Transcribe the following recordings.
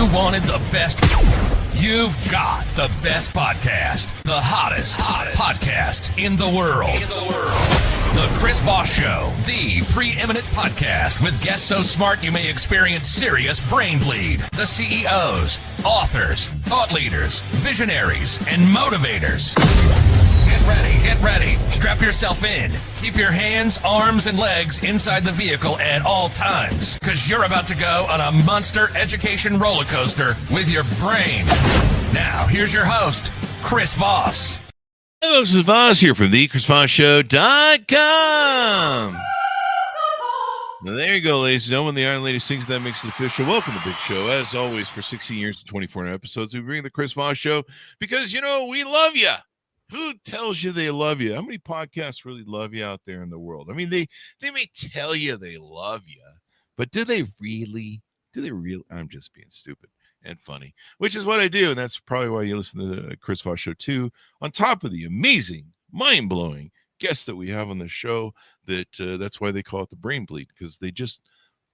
You wanted the best. You've got the best podcast. The hottest podcast in the world. The Chris Voss Show, the preeminent podcast with guests so smart you may experience serious brain bleed. The CEOs, authors, thought leaders, visionaries, and motivators. Get ready. Strap yourself in. Keep your hands, arms, and legs inside the vehicle at all times, because you're about to go on a monster education roller coaster with your brain. Now, here's your host, Chris Voss. Hello, this is Voss here from the ChrisVossShow.com. Now, there you go, ladies and gentlemen. The Iron Lady sings that makes it official. Welcome to the big show. As always, for 16 years and 24 episodes, we bring the Chris Voss Show because, we love you. Who tells you they love you? How many podcasts really love you out there in the world? I mean, they may tell you they love you, but do they really? I'm just being stupid and funny, which is what I do. And that's probably why you listen to the Chris Voss Show too, on top of the amazing, mind-blowing guests that we have on the show. That's why they call it the brain bleed, because they just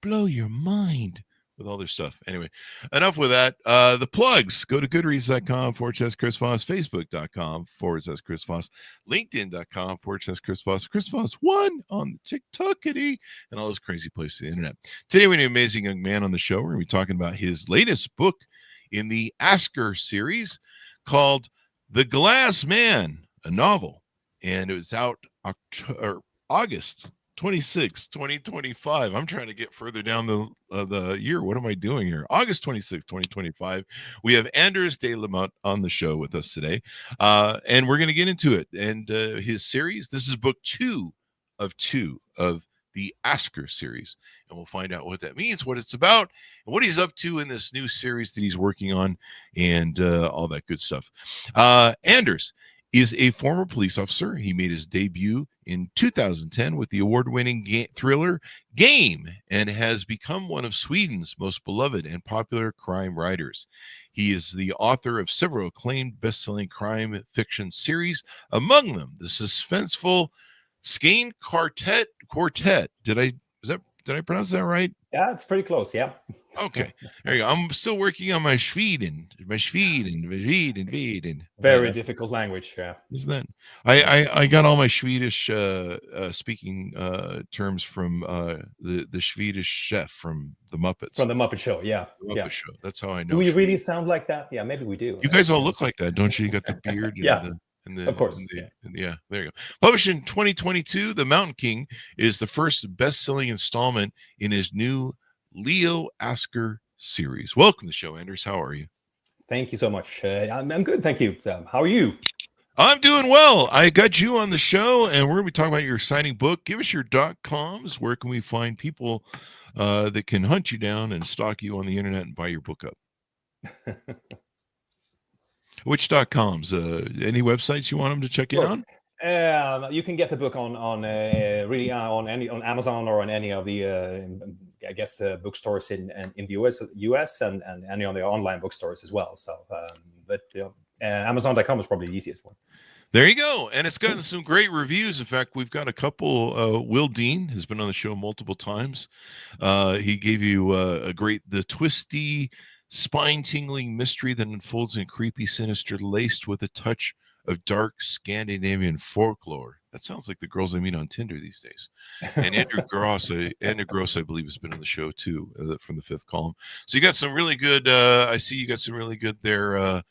blow your mind with all their stuff. Anyway, enough with that. The plugs. Go to goodreads.com/Chris Voss, Facebook.com/Chris Voss, LinkedIn.com/Chris Voss, Chris Voss 1 on the TikTokity, and all those crazy places on the internet. Today we have an amazing young man on the show. We're going to be talking about his latest book in the Asker series called The Glass Man, a novel. And it was out August 26, 2025. I'm trying to get further down the year. What am I doing here? August 26, 2025. We have Anders de Lamont on the show with us today. And we're going to get into it. And his series, this is book 2 of the Asker series. And we'll find out what that means, what it's about, and what he's up to in this new series that he's working on, and all that good stuff. Anders is a former police officer. He made his debut in 2010 with the award-winning thriller Game, and has become one of Sweden's most beloved and popular crime writers. He is the author of several acclaimed best-selling crime fiction series, among them the suspenseful Skane Quartet. Did I pronounce that right? Yeah, it's pretty close. Yeah. Okay. There you go. I'm still working on my Sweden. Very difficult language. Yeah. Isn't that? I got all my Swedish speaking terms from the Swedish chef from the Muppets. From the Muppet Show. Yeah. The Muppet Show. That's how I know. Do we really sound like that? Yeah, maybe we do. You guys all look like that, don't you? You got the beard. Yeah. Of course. Yeah, there you go. Published in 2022, The Mountain King is the first best-selling installment in his new Leo Asker series. Welcome to the show, Anders. How are you? Thank you so much. I'm good, thank you. How are you? I'm doing well. I got you on the show, and we're going to be talking about your exciting book. Give us your .coms. Where can we find people that can hunt you down and stalk you on the internet and buy your book up? Which .coms? Any websites you want them to check in on? You can get the book on Amazon or on any of the bookstores in the US and any of the online bookstores as well. So, Amazon.com is probably the easiest one. There you go. And it's gotten some great reviews. In fact, we've got a couple. Will Dean has been on the show multiple times. He gave you the twisty, spine-tingling mystery that unfolds in creepy, sinister, laced with a touch of dark Scandinavian folklore. That sounds like the girls I meet on Tinder these days. And Andrew Gross, I believe, has been on the show too, from the Fifth Column. So you got some really good. I see you got some really good there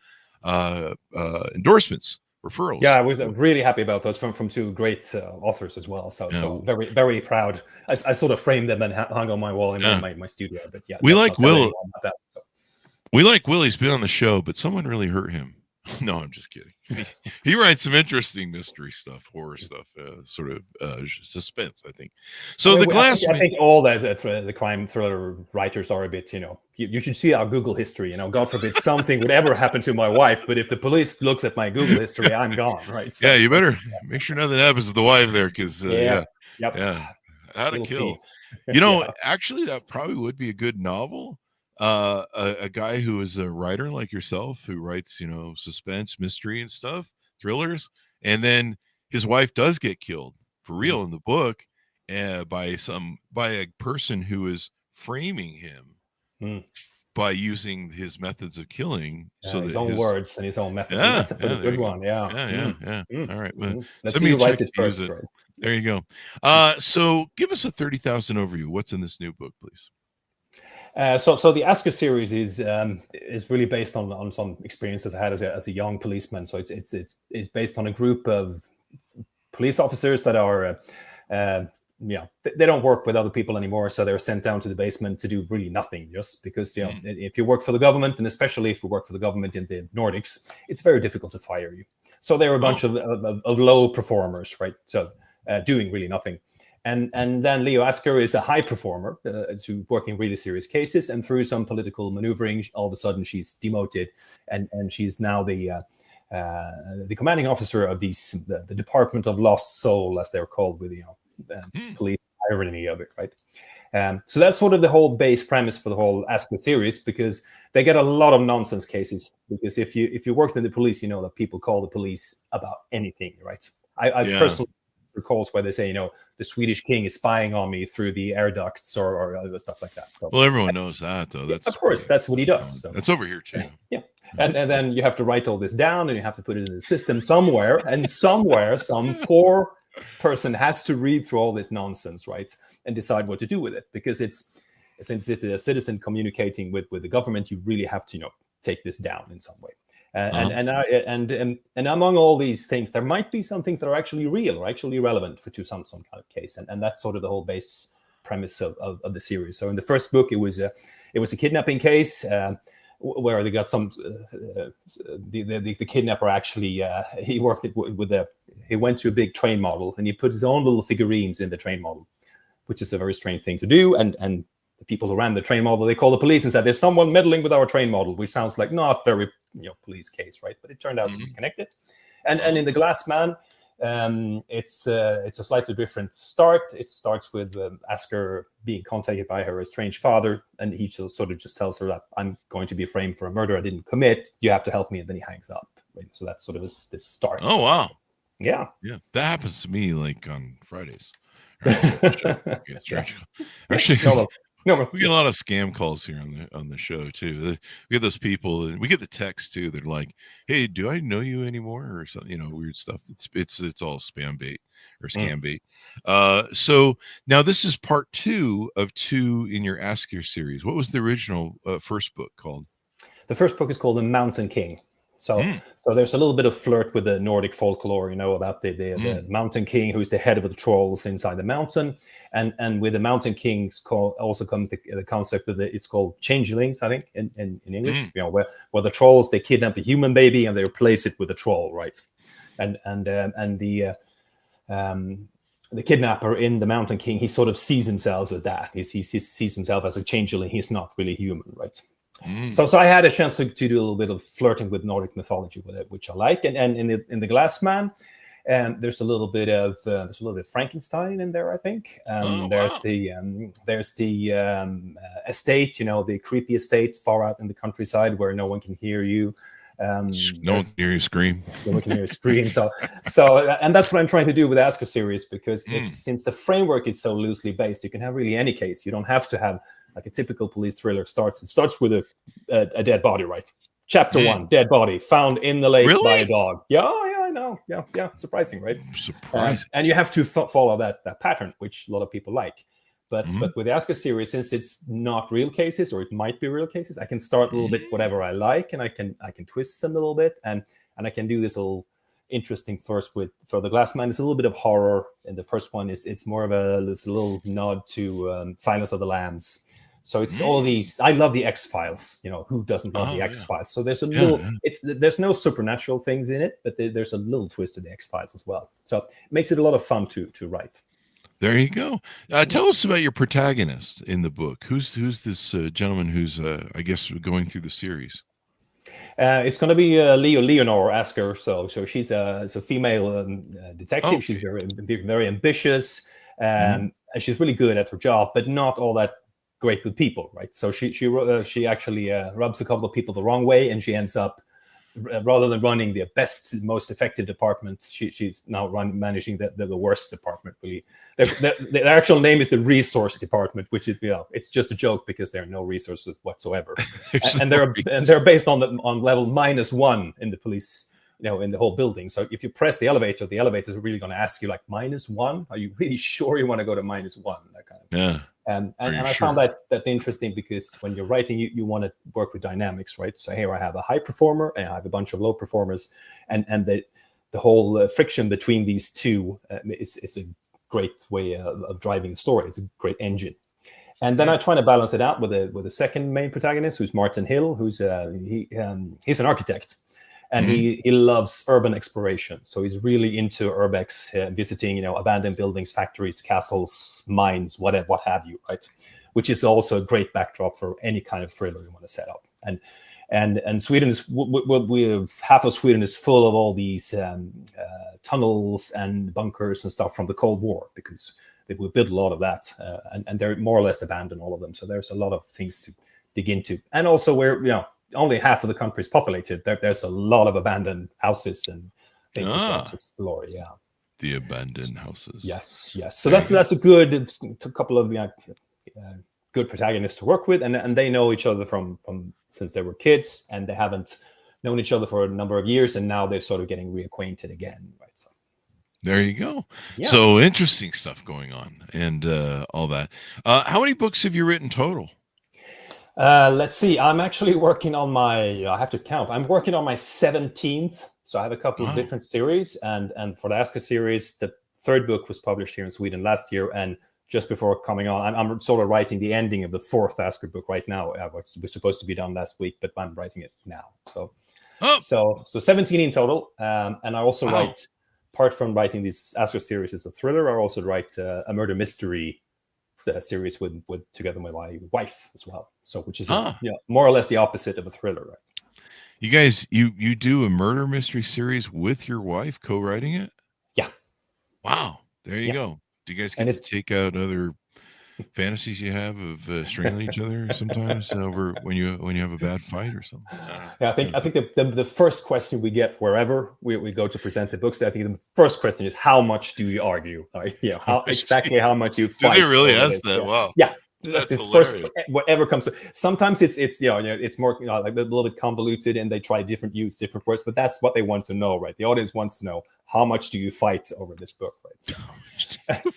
endorsements, referrals. Yeah, I was really happy about those from two great authors as well. So very, very proud. I sort of framed them and hung on my wall in my studio. But yeah, we like Will. We like Will. He's been on the show, but someone really hurt him. No, I'm just kidding. He writes some interesting mystery stuff, horror stuff, sort of suspense, I think. So I think all the crime thriller writers are a bit, you should see our Google history. God forbid something would ever happen to my wife, but if the police looks at my Google history, I'm gone, right? So, you better make sure nothing happens to the wife there, because how to kill. Actually, that probably would be a good novel. A guy who is a writer like yourself, who writes, suspense, mystery and stuff, thrillers, and then his wife does get killed for real in the book, by a person who is framing him by using his methods of killing. So his that own words and his own methods. Yeah, That's a pretty good one. Yeah. Yeah. All right. Well, Let's see who writes it first. Right? There you go. So give us a 30,000 overview. What's in this new book, please? So the Asker series is really based on some experiences I had as a young policeman. So it's based on a group of police officers that are they don't work with other people anymore, so they're sent down to the basement to do really nothing, just because if you work for the government, and especially if you work for the government in the Nordics, it's very difficult to fire you. So they're a bunch of low performers, right? So doing really nothing. And then Leo Asker is a high performer, to working really serious cases, and through some political maneuvering, all of a sudden she's demoted, and she's now the commanding officer of the Department of Lost Soul, as they're called, with police irony of it, right? So that's sort of the whole base premise for the whole Asker series, because they get a lot of nonsense cases. Because if you worked in the police, you know that people call the police about anything, right? I personally recalls where they say, the Swedish king is spying on me through the air ducts or other stuff like that. So, well, everyone knows that, though. That's of course, that's what he does. So. That's over here too. Yeah. And then you have to write all this down, and you have to put it in the system somewhere. And somewhere, some poor person has to read through all this nonsense, right, and decide what to do with it. Because since it's a citizen communicating with the government, you really have to take this down in some way. And among all these things, there might be some things that are actually real or actually relevant to some kind of case, and that's sort of the whole base premise of the series. So in the first book, it was a kidnapping case. Where they got some the kidnapper actually he worked he went to a big train model, and he put his own little figurines in the train model, which is a very strange thing to do. And the people who ran the train model, they called the police and said, "There's someone meddling with our train model," which sounds like not very police case, right? But it turned out to be connected. And in the Glass Man, it's a slightly different start. It starts with Asker being contacted by her estranged father, and he sort of just tells her that, "I'm going to be framed for a murder I didn't commit. You have to help me." And then he hangs up. Right? So that's sort of this start. Oh wow! Yeah, that happens to me like on Fridays. Right? Actually, no, we get a lot of scam calls here on the show too. We get those people, and we get the text too. They're like, "Hey, do I know you anymore?" or something, weird stuff. It's all spam bait or scam bait. So now this is part 2 of 2 in your Asker series. What was the original first book called? The first book is called The Mountain King. So there's a little bit of flirt with the Nordic folklore, about the Mountain King, who's the head of the trolls inside the mountain, and with the Mountain Kings also comes the concept of it's called changelings, I think, in English, where the trolls, they kidnap a human baby and they replace it with a troll, right? And the kidnapper in the Mountain King, he sort of sees himself as that. He sees himself as a changeling. He's not really human, right? So I had a chance to do a little bit of flirting with Nordic mythology with it, which I like. And in the Glass Man, there's a little bit of Frankenstein in there, I think. There's the estate, the creepy estate far out in the countryside where no one can hear you. No one can hear you scream. No one can hear you scream. So, and that's what I'm trying to do with the Asker series, because since the framework is so loosely based, you can have really any case. You don't have to have like a typical police thriller. It starts with a dead body, right? Chapter 1, dead body found in the lake by a dog. Yeah, I know. Yeah. Surprising, right? Surprising. And you have to follow that pattern, which a lot of people like. But with the Asker series, since it's not real cases, or it might be real cases, I can start a little bit whatever I like, and I can twist them a little bit, and I can do this little interesting first for the Glass Man. It's a little bit of horror, and the first one it's more of this little nod to Silence of the Lambs. So it's all these. I love the X-Files. Who doesn't love the X-Files? So there's a little. There's no supernatural things in it, but there's a little twist to the X-Files as well. So it makes it a lot of fun to write. There you go. Tell us about your protagonist in the book. Who's this gentleman who's I guess going through the series? It's going to be Leonore Asker. So she's a female detective. She's very ambitious, and she's really good at her job, but not all that great with people, right? So she actually rubs a couple of people the wrong way, and she ends up rather than running the best, most effective department, she's now managing the worst department. Really, their actual name is the resource department, which is it's just a joke because there are no resources whatsoever, and they're based on level -1 in the police, in the whole building. So if you press the elevator is really going to ask you like -1. Are you really sure you want to go to -1? That kind of yeah. And I found that interesting because when you're writing, you want to work with dynamics, right? So here I have a high performer and I have a bunch of low performers, and the whole friction between these two is a great way of driving the story. It's a great engine. And then I try to balance it out with a second main protagonist, who's Martin Hill, who's he's an architect. And he loves urban exploration. So he's really into urbex, visiting, abandoned buildings, factories, castles, mines, what have you, right? Which is also a great backdrop for any kind of thriller you want to set up. And Sweden is, half of Sweden is full of all these tunnels and bunkers and stuff from the Cold War, because they would build a lot of that. And they're more or less abandoned, all of them. So there's a lot of things to dig into. And also where, only half of the country is populated. There's a lot of abandoned houses and things to explore. Yeah, the abandoned houses. Yes. So that's a good couple of good protagonists to work with, and they know each other from since they were kids, and they haven't known each other for a number of years, and now they're sort of getting reacquainted again. Right. So there you go. Yeah. So interesting stuff going on, and all that. How many books have you written total? Let's see. I'm actually working on I have to count. I'm working on my 17th. So I have a couple of different series. And for the Asker series, the third book was published here in Sweden last year. And just before coming on, I'm sort of writing the ending of the fourth Asker book right now. It was supposed to be done last week, but I'm writing it now. So 17 in total. And I also write, apart from writing these Asker series as a thriller, I also write a murder mystery series with together with my wife as well, so which is more or less the opposite of a thriller, right? You guys, you do a murder mystery series with your wife, co-writing it? Yeah. Wow, there you go. Do you guys get to take out other fantasies you have of strangling each other sometimes over when you have a bad fight or something? I think the first question we get wherever we go to present the books, I think the first question is, how much do you argue? How much you fight? Do they really ask that? Wow. Yeah. That's the hilarious. First, whatever comes. Sometimes it's more like a little bit convoluted, and they try different words, but that's what they want to know, right? The audience wants to know, how much do you fight over this book, right?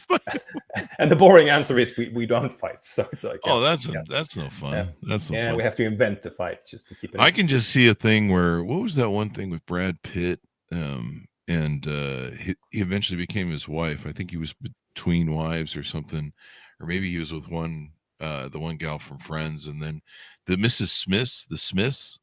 And the boring answer is we don't fight. So it's like, that's no fun. Yeah. That's no fun. We have to invent a fight just to keep it. I can just see a thing where, what was that one thing with Brad Pitt? And he eventually became his wife. I think he was between wives or something. Or maybe he was with the one gal from Friends, and then the Smiths,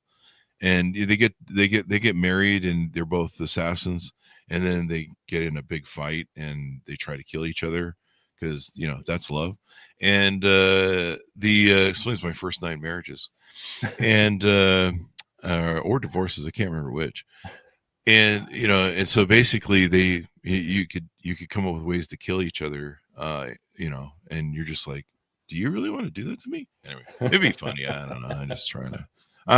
and they get married, and they're both assassins, and then they get in a big fight, and they try to kill each other because that's love, and explains my first 9 marriages, and or divorces. I can't remember which. And and so basically you could come up with ways to kill each other, and you're just like, do you really want to do that to me? Anyway, it'd be funny. I don't know. I'm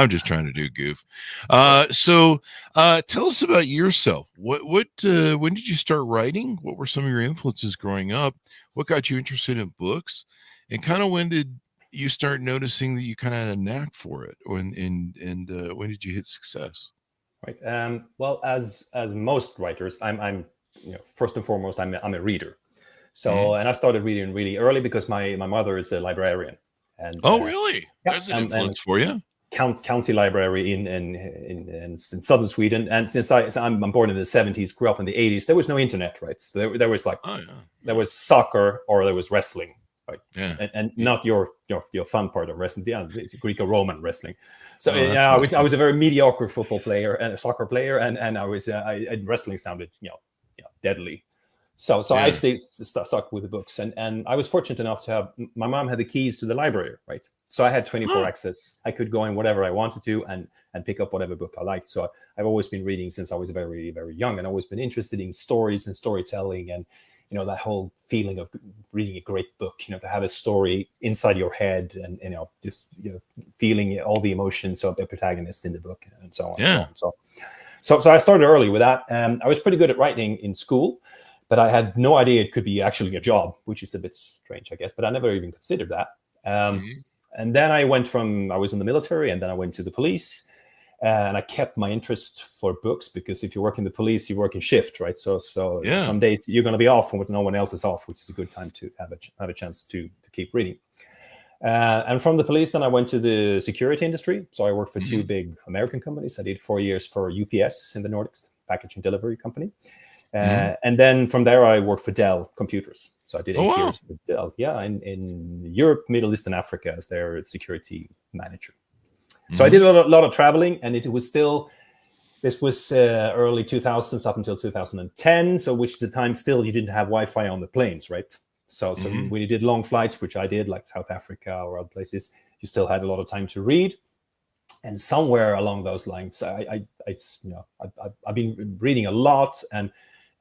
just trying to do goof. So tell us about yourself. When did you start writing? What were some of your influences growing up? What got you interested in books? And kind of when did you start noticing that you kind of had a knack for it? And when did you hit success? Right. Well, as most writers, I'm first and foremost, I'm a reader. So, and I started reading really early because my mother is a librarian. And really? That's an influence for you. County library in southern Sweden. And since I'm born in the 70s, grew up in the 80s, there was no internet, right? So there was there was soccer or there was wrestling, right? Yeah. And not your fun part of wrestling, the Greco-Roman wrestling. So I was a very mediocre football player and a soccer player, and I was wrestling sounded deadly. So I stayed stuck with the books, and I was fortunate enough to have, my mom had the keys to the library, right? So I had 24 access. I could go in whatever I wanted to and pick up whatever book I liked. So I've always been reading since I was very, very young, and always been interested in stories and storytelling, and that whole feeling of reading a great book, to have a story inside your head and, just, feeling all the emotions of the protagonist in the book and so on. Yeah. And so on. So I started early with that. I was pretty good at writing in school, but I had no idea it could be actually a job, which is a bit strange, I guess, but I never even considered that. And then I was in the military, and then I went to the police. And I kept my interest for books, because if you work in the police, you work in shift, right? So some days you're going to be off when no one else is off, which is a good time to have a chance to keep reading. And from the police, then I went to the security industry. So I worked for two big American companies. I did 4 years for UPS in the Nordics, packaging delivery company. And then from there, I worked for Dell Computers. So I did 8 years with Dell, in Europe, Middle East, and Africa as their security manager. So I did a lot of traveling, and this was early 2000s up until 2010. So which is the time still you didn't have Wi-Fi on the planes, right? So when you did long flights, which I did, like South Africa or other places, you still had a lot of time to read. And somewhere along those lines, I've been reading a lot, and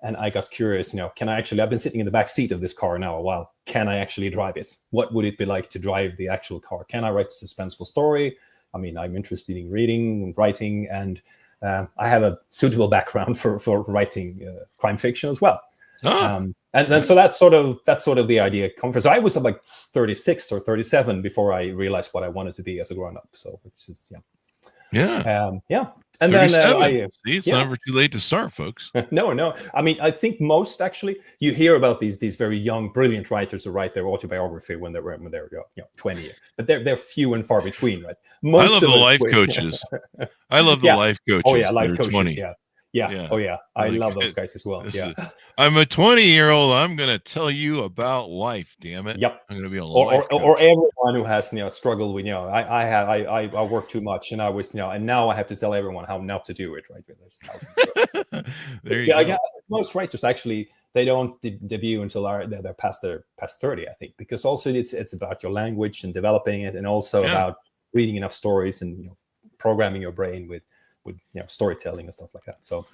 I got curious, I've been sitting in the back seat of this car now a while. Can I actually drive it? What would it be like to drive the actual car? Can I write a suspenseful story? I mean, I'm interested in reading and writing, and I have a suitable background for writing crime fiction as well. And so that's sort of the idea. So I was like 36 or 37 before I realized what I wanted to be as a grown-up. So which is And then see, it's never too late to start, folks. No. I mean, I think most actually you hear about these very young, brilliant writers who write their autobiography when they're 20, but they're few and far between, right? I love the life coaches. I love the life coaches. Oh yeah, life coaches. 20. Yeah. Oh yeah, I love those guys as well. I'm a 20-year-old. I'm going to tell you about life. Damn it. Yep. I'm going to be a life coach. Or everyone who has struggled with I work too much, and I was and now I have to tell everyone how not to do it. Right? There's thousands. There you go. Most writers actually they don't debut until they're past 30, I think, because also it's about your language and developing it, and also about reading enough stories and programming your brain with storytelling and stuff like that. So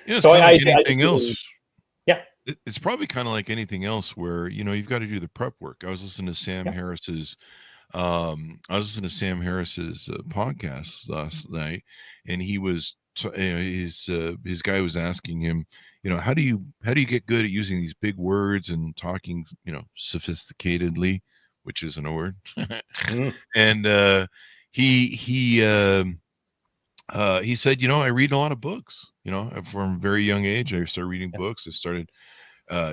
anything else. Yeah, it's probably kind of like anything else where you've got to do the prep work. I was listening to Sam Harris's podcast last night, and he was his guy was asking him, how do you get good at using these big words and talking sophisticatedly, which isn't a word. And he said, I read a lot of books, from a very young age. I started reading books. I started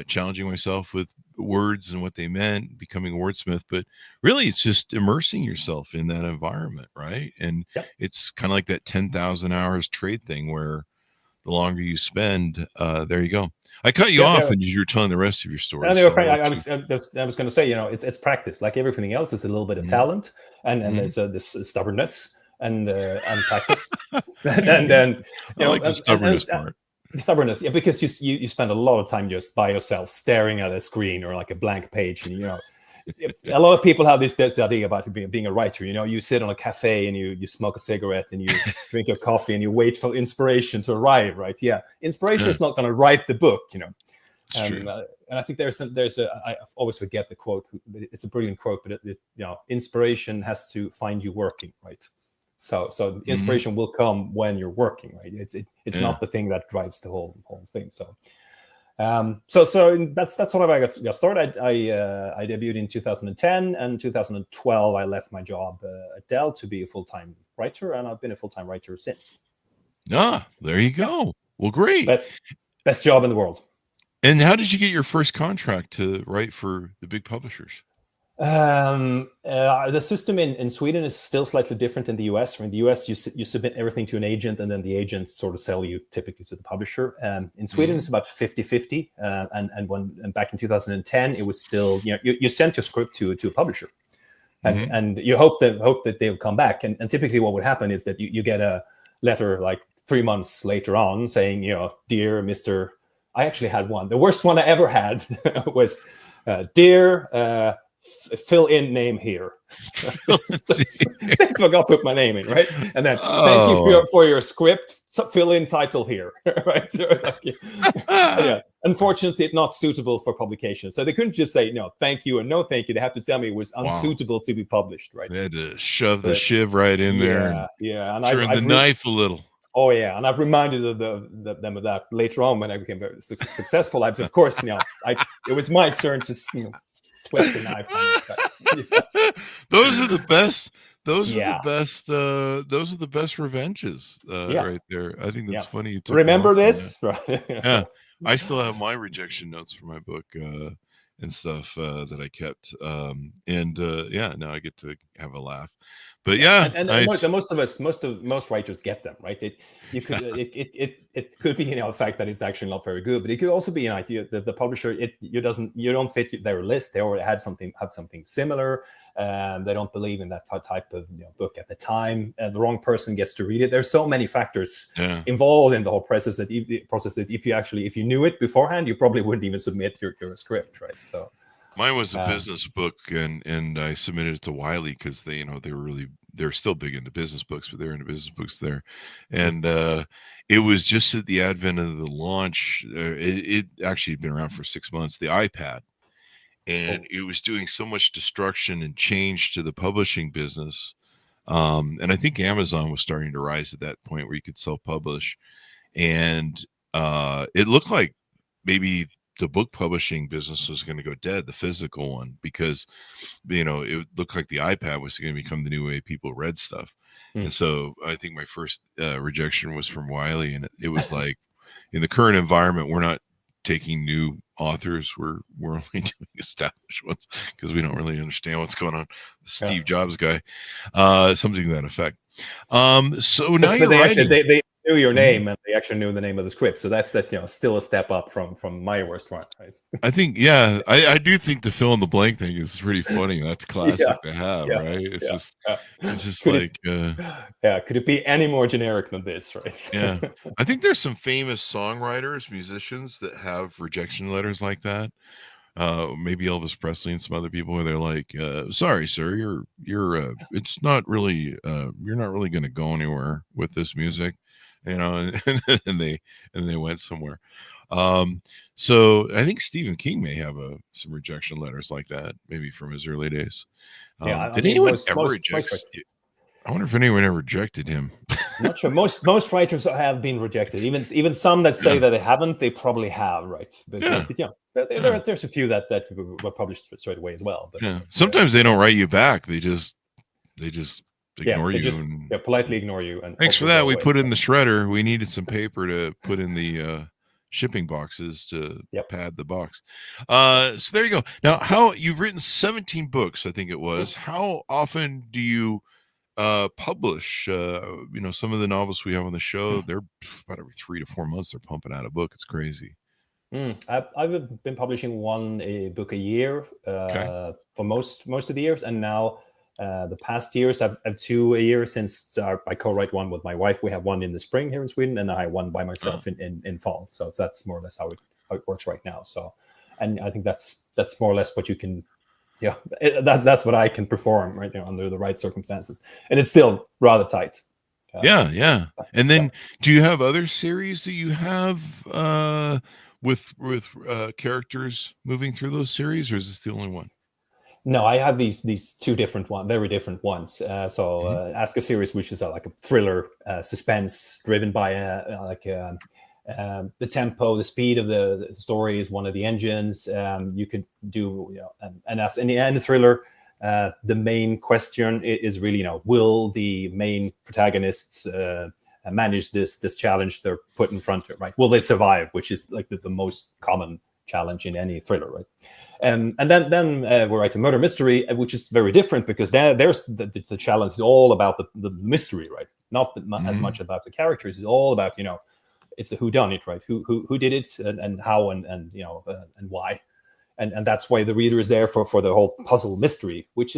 challenging myself with words and what they meant, becoming a wordsmith. But really, it's just immersing yourself in that environment, right? And it's kind of like that 10,000 hours trade thing where the longer you spend, there you go. I cut you off and you were telling the rest of your story. I was going to say, it's practice. Like everything else, it's a little bit of talent, and there's this stubbornness. And practice, and then I like the stubbornness part. Stubbornness, because you spend a lot of time just by yourself staring at a screen or like a blank page, and a lot of people have this idea about being a writer. You sit on a cafe and you smoke a cigarette and you drink your coffee and you wait for inspiration to arrive, right? Yeah, inspiration is not going to write the book, And I think I always forget the quote. It's a brilliant quote, but inspiration has to find you working, right? So inspiration will come when you're working, right? It's not the thing that drives the whole thing. So that's sort of how I got started. I debuted in 2010, and 2012 I left my job at Dell to be a full-time writer, and I've been a full-time writer since. There you go. Well, great. Best job in the world. And how did you get your first contract to write for the big publishers? The system in Sweden is still slightly different than the US. In the US, you submit everything to an agent, and then the agent sort of sell you typically to the publisher. In Sweden, it's about 50-50. And back in 2010, it was still, you sent your script to a publisher, and you hope that they'll come back. And typically what would happen is that you get a letter like 3 months later on saying, dear Mr. I actually had one. The worst one I ever had was, dear, fill in name here. They forgot to put my name in, right? And then thank you for your script. fill in title here, right? Yeah. Unfortunately, it's not suitable for publication. So they couldn't just say no, thank you, and no, thank you. They have to tell me it was unsuitable to be published, right? They had to shove the shiv right in there. And and turn the knife a little. Oh yeah, and I've reminded them of that later on when I became very successful. Of course, it was my turn to twist the knife. Those are the best. Those are the best revenges right there. I think that's funny. You took remember this? Right. Yeah, I still have my rejection notes for my book and stuff that I kept. Now I get to have a laugh. But most writers get them, right. It could be the fact that it's actually not very good, but it could also be an idea that the publisher you don't fit their list. They already have something similar. They don't believe in that type of book at the time. The wrong person gets to read it. There's so many factors involved in the whole process that if you knew it beforehand, you probably wouldn't even submit your script, right? So. Mine was a business book, and I submitted it to Wiley because they're still big into business books, but they're into business books there, and it was just at the advent of the launch. It actually had been around for 6 months. The iPad, and it was doing so much destruction and change to the publishing business, and I think Amazon was starting to rise at that point where you could self-publish, and it looked like maybe the book publishing business was going to go dead, the physical one, because it looked like the iPad was going to become the new way people read stuff. And so I think my first rejection was from Wiley, and it was like, in the current environment, we're not taking new authors, we're only doing established ones because we don't really understand what's going on. The Steve Jobs guy, something to that effect. So now you're writing. They knew your name, and they actually knew the name of the script. So that's still a step up from my worst one, right? I think, I do think the fill in the blank thing is pretty funny. That's classic to have, right? It's just could it be any more generic than this, right? Yeah, I think there's some famous songwriters, musicians that have rejection letters like that. Maybe Elvis Presley and some other people where they're like, sorry, sir, it's not really, you're not really going to go anywhere with this music. And they went somewhere. So I think Stephen King may have some rejection letters like that, maybe from his early days. Did anyone ever reject? I wonder if anyone ever rejected him. I'm not sure. Most writers have been rejected. Even some that say that they haven't, they probably have, right? But there's a few that were published straight away as well. But sometimes they don't write you back. They just ignore you and politely ignore you. And thanks for that. We put in the shredder. We needed some paper to put in the shipping boxes to pad the box. So there you go. Now, you've written 17 books, I think it was. How often do you publish? Some of the novels we have on the show, they're about every 3 to 4 months. They're pumping out a book. It's crazy. I've been publishing one book a year for most of the years, and now. The past years, I've 2 a year since I co-write one with my wife. We have one in the spring here in Sweden, and I have one by myself in fall. So that's more or less how it works right now. So, and I think that's more or less what you can, that's what I can perform right now under the right circumstances, and it's still rather tight. And then, do you have other series that you have with characters moving through those series, or is this the only one? No, I have these two very different ones. Ask a series, which is like a thriller, suspense, driven by the tempo, the speed of the story is one of the engines. You could do, and as in the end thriller, the main question is really, will the main protagonists manage this challenge they're put in front of, right? Will they survive? Which is like the most common challenge in any thriller, right? And then we write a murder mystery, which is very different because there's the challenge is all about the mystery, right? Not as much about the characters. It's all about it's a whodunit, right? Who did it and how and why, and that's why the reader is there for the whole puzzle mystery, which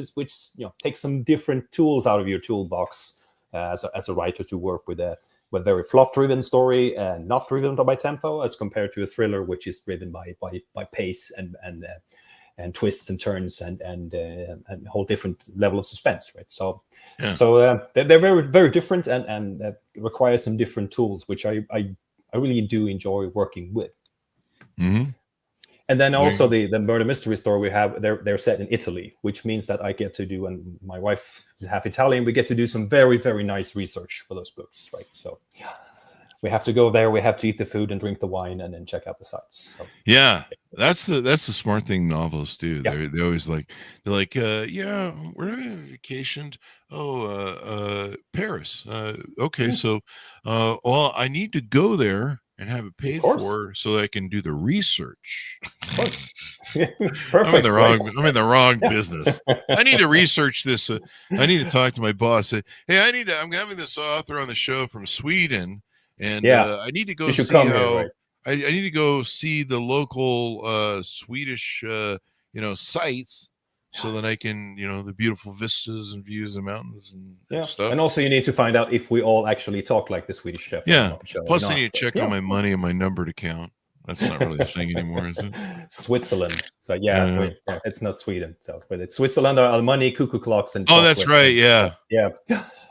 takes some different tools out of your toolbox as a writer to work with a very plot-driven story and not driven by tempo, as compared to a thriller which is driven by pace and twists and turns and a whole different level of suspense, right? So Yeah. They're very, very different and require some different tools, which I really do enjoy working with. Mm-hmm. And then also the murder mystery story we have, they're set in Italy, which means that I get to do, and my wife is half Italian, we get to do some very, very nice research for those books, right? So we have to go there, we have to eat the food and drink the wine and then check out the sites. So, yeah, that's the smart thing novelists do. Yeah. They always like, they're like, yeah, we're vacationed. Oh, Paris. Okay, so well, I need to go there and have it paid for so that I can do the research. Of course. Perfect. I'm in the wrong. Right? I'm in the wrong business. I need to research this. I need to talk to my boss. Say, hey, I'm having this author on the show from Sweden, and I need to go see how. Here, right? I need to go see the local Swedish, sites, so that I can, the beautiful vistas and views of mountains and stuff. And also, you need to find out if we all actually talk like the Swedish chef. Yeah. Plus, I need to check on my money and my numbered account. That's not really a thing anymore, is it? Switzerland. So it's not Sweden. So, but it's Switzerland are money, cuckoo clocks, and that's right. Yeah.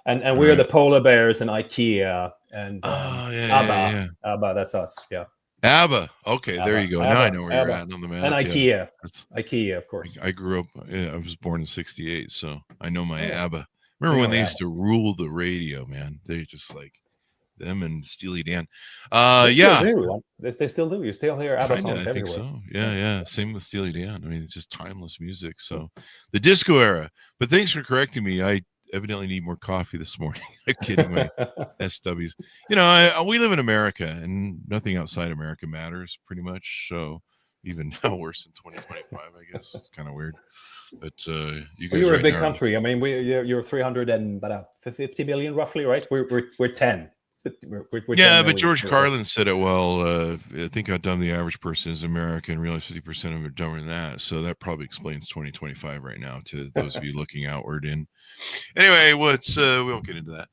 And we're the polar bears and IKEA and ABBA. ABBA. That's us. Yeah. ABBA. Okay, there you go. ABBA, now I know where you're at on the map. And IKEA. IKEA, of course. I grew up. I was born in '68, so I know my ABBA. Remember when they used to rule the radio, man? They just like them and Steely Dan. They still do. You still hear ABBA songs I everywhere. think so. Yeah. Same with Steely Dan. I mean, it's just timeless music. So the disco era. But thanks for correcting me. I evidently need more coffee this morning. I'm kidding my SWs. We live in America, and nothing outside America matters pretty much. So even now, worse than 2025, I guess. It's kind of weird. But you guys, you're a big country. I mean, you're 350 million roughly, right? We're 10. We're 10 but George Carlin said it well. I think how dumb the average person is in America, and realize 50% of them are dumber than that. So that probably explains 2025 right now to those of you looking outward in. Anyway, we won't get into that.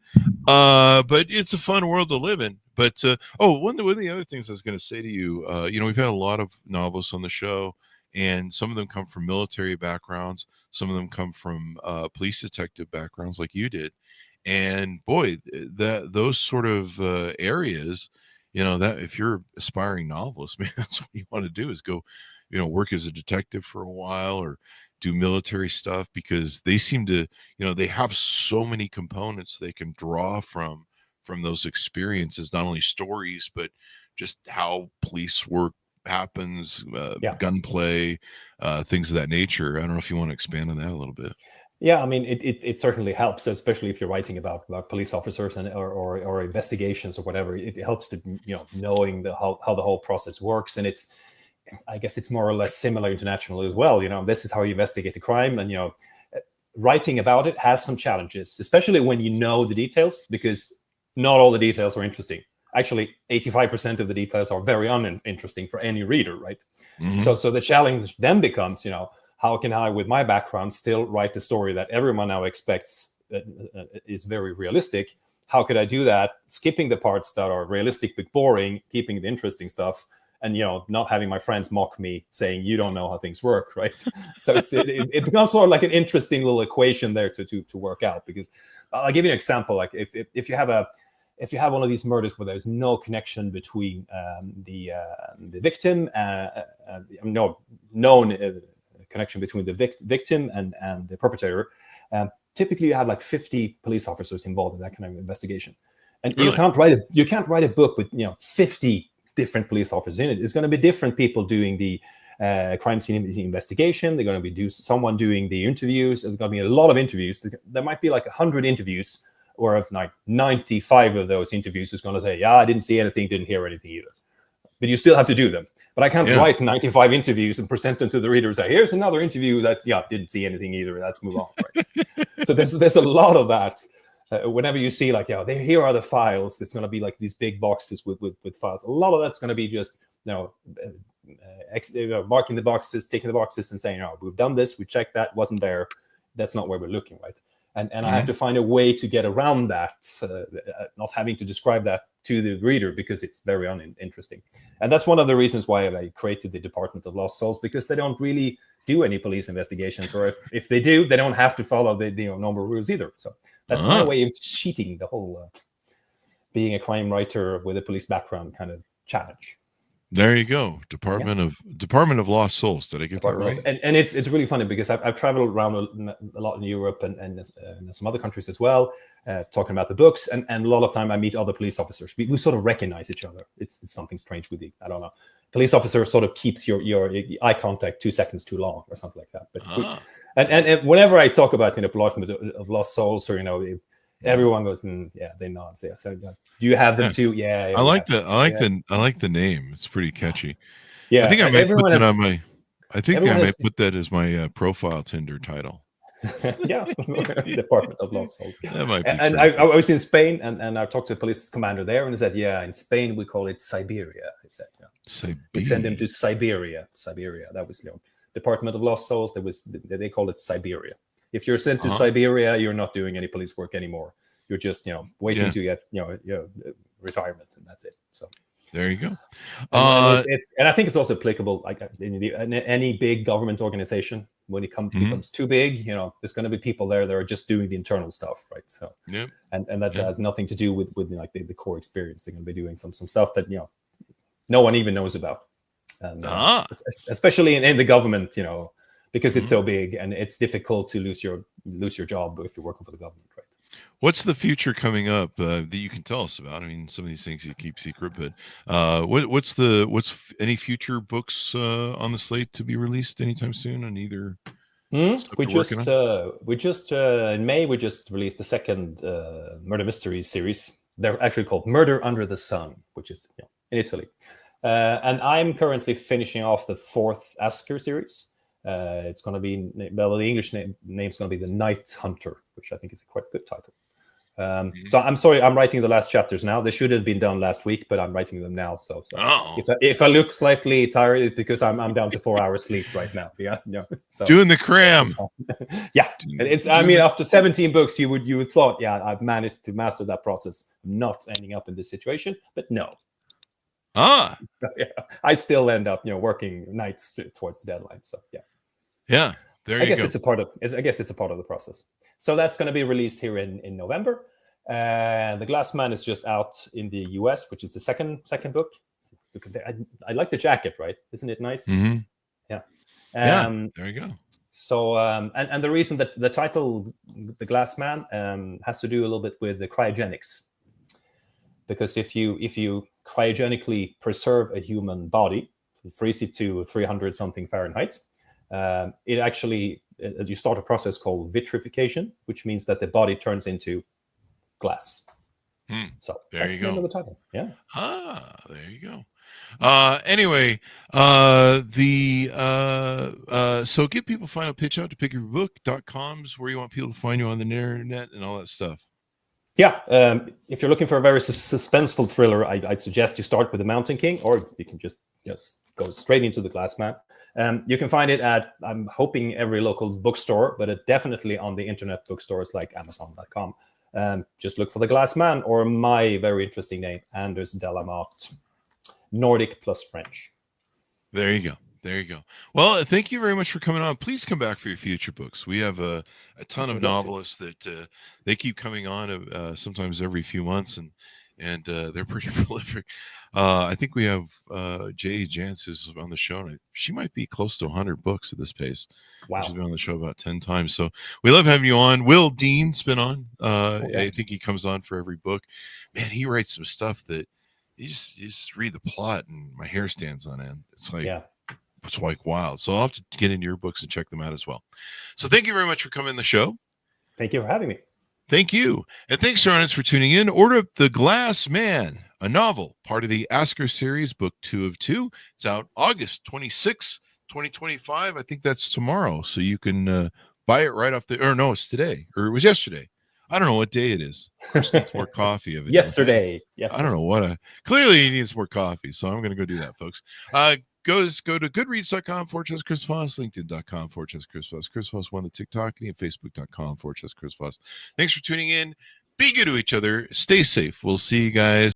But it's a fun world to live in. But one of the other things I was going to say to you, we've had a lot of novelists on the show, and some of them come from military backgrounds. Some of them come from police detective backgrounds, like you did. And boy, those sort of areas, that if you're an aspiring novelist, man, that's what you want to do is go, work as a detective for a while or do military stuff, because they seem to, they have so many components they can draw from those experiences, not only stories, but just how police work happens, gunplay, things of that nature. I don't know if you want to expand on that a little bit. Yeah, I mean, it certainly helps, especially if you're writing about police officers or investigations or whatever. It helps to knowing how the whole process works, and I guess it's more or less similar internationally as well. This is how you investigate a crime, and writing about it has some challenges, especially when you know the details, because not all the details are interesting. Actually, 85% of the details are very uninteresting for any reader, right? Mm-hmm. So the challenge then becomes, how can I, with my background, still write the story that everyone now expects is very realistic? How could I do that, skipping the parts that are realistic but boring, keeping the interesting stuff, and not having my friends mock me saying you don't know how things work, right? So it becomes sort of like an interesting little equation there to work out. Because I'll give you an example. Like if you have one of these murders where there's no connection between the victim, no known connection between the victim and the perpetrator, typically you have like 50 police officers involved in that kind of investigation, and really? you can't write a book with 50 different police officers in it. It's going to be different people doing the crime scene investigation. They're going to be someone doing the interviews. There's going to be a lot of interviews. There might be like 100 interviews, or if 95 of those interviews is going to say, I didn't see anything, didn't hear anything either. But you still have to do them. But I can't write 95 interviews and present them to the reader and say, here's another interview that's, didn't see anything either. Let's move on. Right? So there's a lot of that. Whenever you see here are the files, it's going to be like these big boxes with files. A lot of that's going to be just, marking the boxes, ticking the boxes and saying, we've done this, we checked that, wasn't there. That's not where we're looking, right? And I have to find a way to get around that, not having to describe that to the reader, because it's very uninteresting. And that's one of the reasons why I created the Department of Lost Souls, because they don't really do any police investigations, or if they do, they don't have to follow the normal rules either. So that's my way of cheating the whole being a crime writer with a police background kind of challenge. There you go. Department of Lost Souls. Did I get that right? And it's really funny because I've traveled around a lot in Europe and some other countries as well, talking about the books. And a lot of time I meet other police officers. We sort of recognize each other. It's something strange with you. I don't know. Police officer sort of keeps your eye contact 2 seconds too long or something like that. But and whenever I talk about Department of Lost Souls, or everyone goes, they nod. So do you have them too? Yeah. I like the name. It's pretty catchy. Yeah. I think I might put that on my. I think I might put that as my profile Tinder title. Yeah, Department of Lost Souls. That might be. And I was in Spain, and I talked to a police commander there, and he said, in Spain we call it Siberia. He said, we send them to Siberia. That was Department of Lost Souls. They called it Siberia. If you're sent to Siberia, you're not doing any police work anymore. You're just waiting to get retirement, and that's it. So there you go. And I think it's also applicable like in any big government organization. When it becomes too big, there's going to be people there that are just doing the internal stuff, right? So and that has nothing to do with like the core experience. They're going to be doing some stuff that no one even knows about, and especially in the government, because it's so big and it's difficult to lose your job if you're working for the government, right? What's the future coming up that you can tell us about? I mean, some of these things you keep secret, but what's any future books on the slate to be released anytime soon on either? We just in May we just released the second murder mystery series. They're actually called Murder Under the Sun, which is in Italy, and I'm currently finishing off the fourth Asker series. It's going to be the English name's going to be The Night Hunter, which I think is a quite good title. So I'm sorry, I'm writing the last chapters now. They should have been done last week, but I'm writing them now. So if I look slightly tired, it's because I'm down to 4 hours sleep right now. So, doing the cram. After 17 books, you would thought, I've managed to master that process. I'm not ending up in this situation, but no. I still end up working nights towards the deadline. So I guess it's a part of the process. So that's going to be released here in November. The Glass Man is just out in the US, which is the second book. I like the jacket, right? Isn't it nice? Mm-hmm. Yeah. There you go. So and the reason that the title, The Glass Man, has to do a little bit with the cryogenics, because if you cryogenically preserve a human body, freeze it to 300 something Fahrenheit, it actually you start a process called vitrification, which means that the body turns into glass. So that's the end of the title. Yeah. There you go. Anyway, so give people final pitch out to pickyourbook.com's where you want people to find you on the internet and all that stuff. Yeah, if you're looking for a very suspenseful thriller, I suggest you start with The Mountain King, or you can just go straight into The Glass Man. You can find it at, I'm hoping, every local bookstore, but definitely on the internet bookstores like Amazon.com. Just look for The Glass Man, or my very interesting name, Anders Delamotte, Nordic plus French. There you go. Well, thank you very much for coming on. Please come back for your future books. We have a ton of novelists that they keep coming on sometimes every few months, and they're pretty prolific. I think we have Jay Jantz who's on the show, and she might be close to 100 books at this pace. Wow. She's been on the show about 10 times. So we love having you on. Will Dean's been on. I think he comes on for every book. Man, he writes some stuff that you just read the plot and my hair stands on end. It's like, it's like wild. So I'll have to get into your books and check them out as well. So thank you very much for coming on the show. Thank you for having me. Thank you. And thanks, Jonas, for tuning in. Order up The Glass Man, a novel, part of the Asker series, book 2 of 2. It's out August 26, 2025. I think that's tomorrow. So you can buy it right off it's today, or it was yesterday. I don't know what day it is. Chris needs more coffee of it. Yesterday. Yeah. I don't know clearly he needs more coffee. So I'm going to go do that, folks. Go to goodreads.com / Chris Voss, LinkedIn.com / Chris Voss, Chris Voss #1, the TikTok, and Facebook.com / Chris Voss. Thanks for tuning in. Be good to each other. Stay safe. We'll see you guys